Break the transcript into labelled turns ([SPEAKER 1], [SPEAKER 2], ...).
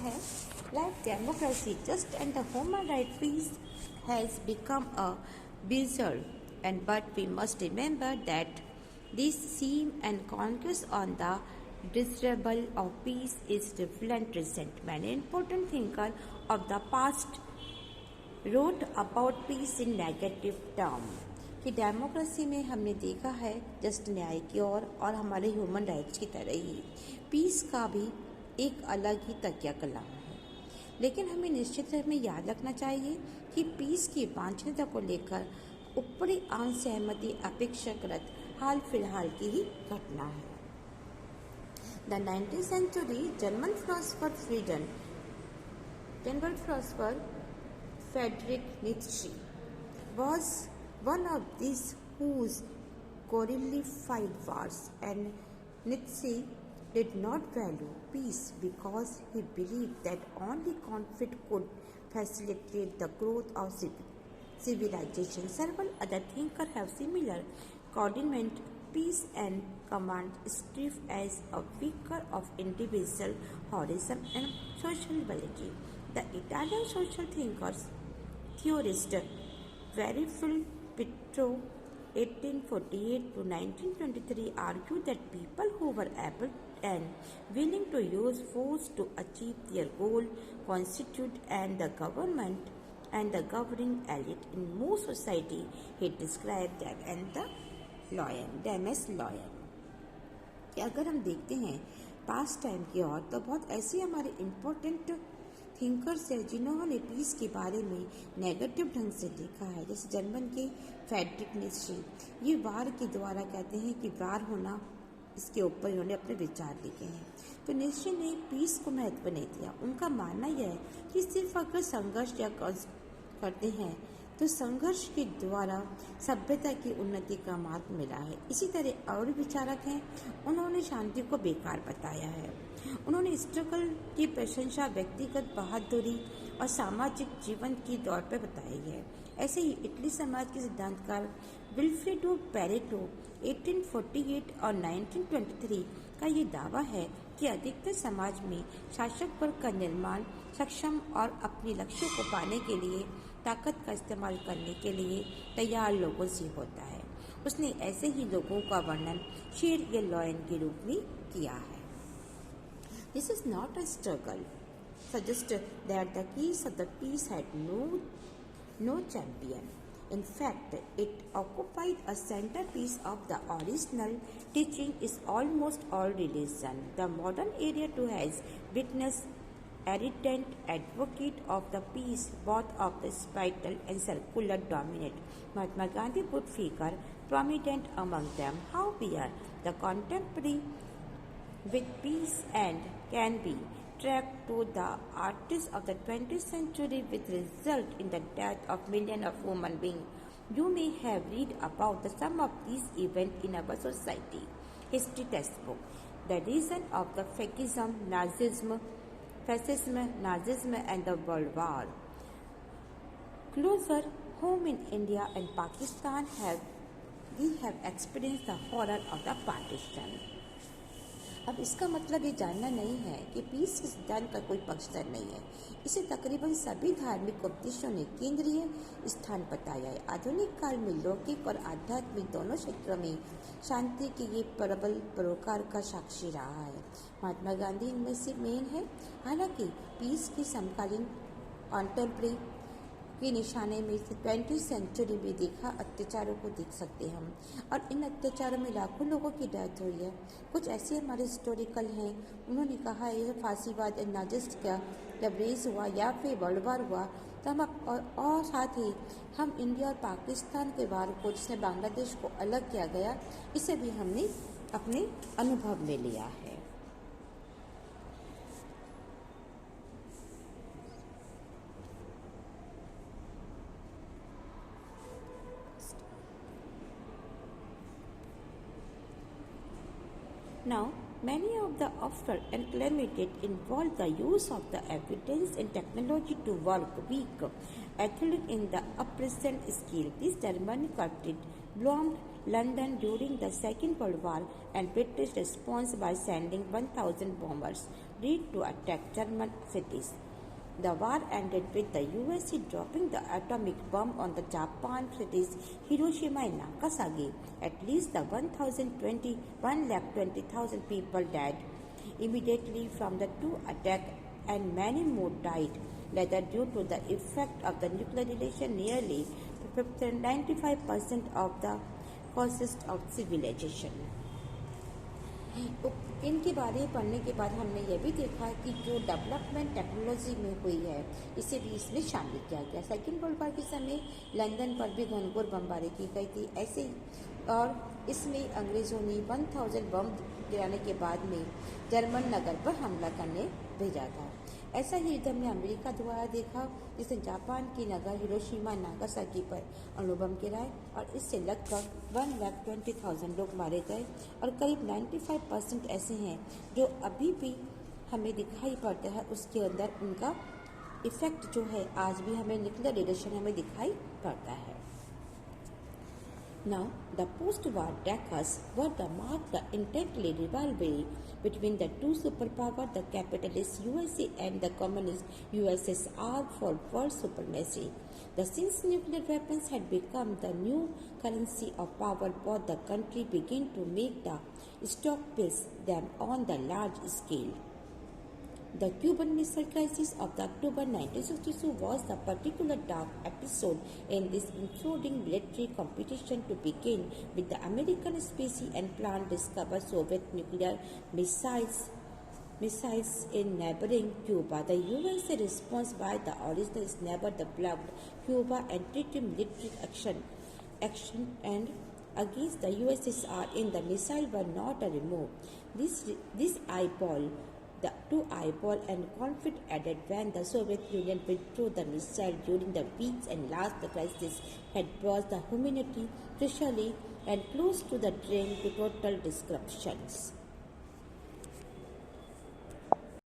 [SPEAKER 1] है like democracy just and the human right peace has become a buzzword, and but we must remember that this seem and conquest on the desirable of peace is reflected recent. Many important thinker of the past wrote about peace in negative term कि democracy में हमने देखा है just न्याय की ओर और हमारे human rights की तरह ही पीस का भी एक अलग ही तकिया कलाम है। लेकिन हमें निश्चित रूप में याद रखना चाहिए कि पीस की वांछनीयता को लेकर ऊपरी आम सहमति अपेक्षाकृत हाल फिलहाल की ही घटना है। The 19th century German philosopher Friedrich Nietzsche was one of these whose glorified wars, and Nietzsche did not value peace because he believed that only conflict could facilitate the growth of civilization. Several other thinkers have similar coordinate peace and command strive as a figure of individual heroism and social validity. The Italian social thinkers, theorist Verifil Pietro 1848 to 1923 argued that people who were able and willing to use force to achieve their goal constitute and the government and the governing elite in most society. He described them and them as loyal. कि अगर हम देखते हैं past time की ओर तो बहुत ऐसे हमारे इम्पोर्टेंट थिंकर्स है जिन्होंने पीस के बारे में नेगेटिव ढंग से देखा है। जैसे जर्मन के फ्रेडरिक नीत्शे, ये वार के द्वारा कहते हैं कि वार होना, इसके ऊपर इन्होंने अपने विचार लिखे हैं। तो नीत्शे ने पीस को महत्व नहीं दिया। उनका मानना यह है कि सिर्फ अगर संघर्ष या करते हैं तो संघर्ष के द्वारा सभ्यता की उन्नति का मार्ग मिला है। इसी तरह और विचारक हैं, उन्होंने शांति को बेकार बताया है। उन्होंने स्ट्रगल की प्रशंसा व्यक्तिगत बहादुरी और सामाजिक जीवन की दौर पर बताई है। ऐसे ही इटली समाज के सिद्धांतकार विल्फ्रेडो पैरेटो 1848 और 1923 का ये दावा है कि अधिकतर समाज में शासक वर्ग का निर्माण सक्षम और अपने लक्ष्यों को पाने के लिए ताकत का इस्तेमाल करने के लिए तैयार लोगों से होता है। उसने ऐसे ही लोगों का वर्णन शेर या लॉयन के रूप में किया है। This is not a struggle. Suggest that the keys of the peace had no champion. In fact, it occupied a centerpiece of the original teaching is almost all religion. The modern era too has witnessed ardent advocate of the peace, both of the spiritual and secular dominate. Mahatma Gandhi put figure prominent among them. However, the contemporary with peace and can be tracked to the artists of the 20th century with result in the death of millions of human beings. You may have read about some of these events in our society history textbook. The reason of the fascism, Nazism and the World War. Closer home in India and Pakistan we have experienced the horror of the partition. अब इसका मतलब ये जानना नहीं है कि piece के सिद्धांत का कोई पक्षधर नहीं है। इसे तकरीबन सभी धार्मिक उपदेशों ने केंद्रीय स्थान बताया है। आधुनिक काल में लौकिक और आध्यात्मिक दोनों क्षेत्रों में शांति के ये प्रबल परोकार का साक्षी रहा है। महात्मा गांधी इनमें से मेन है। हालांकि पीस की समकालीन कॉन्टेम्परेरी के निशाने में 20th सेंचुरी में देखा अत्याचारों को देख सकते हैं हम, और इन अत्याचारों में लाखों लोगों की डेथ हुई है। कुछ ऐसे हमारे हिस्टोरिकल हैं, उन्होंने कहा है फांसीवाद नाजिस्ट का जब रेस हुआ या फिर वर्ल्ड वार हुआ तो हम और साथ ही हम इंडिया और पाकिस्तान के वार को जिसने बांग्लादेश को अलग किया गया, इसे भी हमने अपने अनुभव में लिया है। Now, many of the offer and claimed involve the use of the evidence and technology to work weak, athletic in the oppression skill. This German conflict bombed London during the Second World War and British response by sending 1,000 bombers. agreed to attack German cities. The war ended with the USA dropping the atomic bomb on the Japan cities Hiroshima and Nagasaki. At least the 1,20,000 people died immediately from the two attacks and many more died later due to the effect of the nuclear radiation. Nearly 95% of the causes of civilization. इनके बारे में पढ़ने के बाद हमने यह भी देखा कि जो डेवलपमेंट टेक्नोलॉजी में हुई है इसे भी इसमें शामिल किया गया। सेकेंड वर्ल्ड वॉर के समय लंदन पर भी घनघोर बमबारी की गई थी ऐसे और इसमें अंग्रेज़ों ने 1000 बम गिराने के बाद में जर्मन नगर पर हमला करने भेजा था। ऐसा ही युद्ध हमने अमेरिका द्वारा देखा जिसने जापान की नगर हिरोशिमा नागासाकी पर अणुबम गिराए और इससे लगभग 1,20,000 लोग मारे गए और करीब 95% ऐसे हैं जो अभी भी हमें दिखाई पड़ते हैं, उसके अंदर उनका इफेक्ट जो है आज भी हमें न्यूक्लियर रेडिएशन हमें दिखाई पड़ता है। Now, the post-war decades were the marked the intently rivalry between the two superpowers, the capitalist USA and the communist USSR for world supremacy. Since nuclear weapons had become the new currency of power, both the country began to make the stockpile them on the large scale. The Cuban Missile Crisis of the October 1962 was the particular dark episode in this intruding military competition to begin with the American Space and Plan discovered Soviet nuclear missiles in neighboring Cuba. The USA response by the original is never the blocked Cuba and treated military action and against the USSR in the missile were not removed. This eyeball to eyeball and conflict added when the Soviet Union withdrew the missile during the weeks and last the crisis had brought the humanity crucially and close to the drain to total disruptions.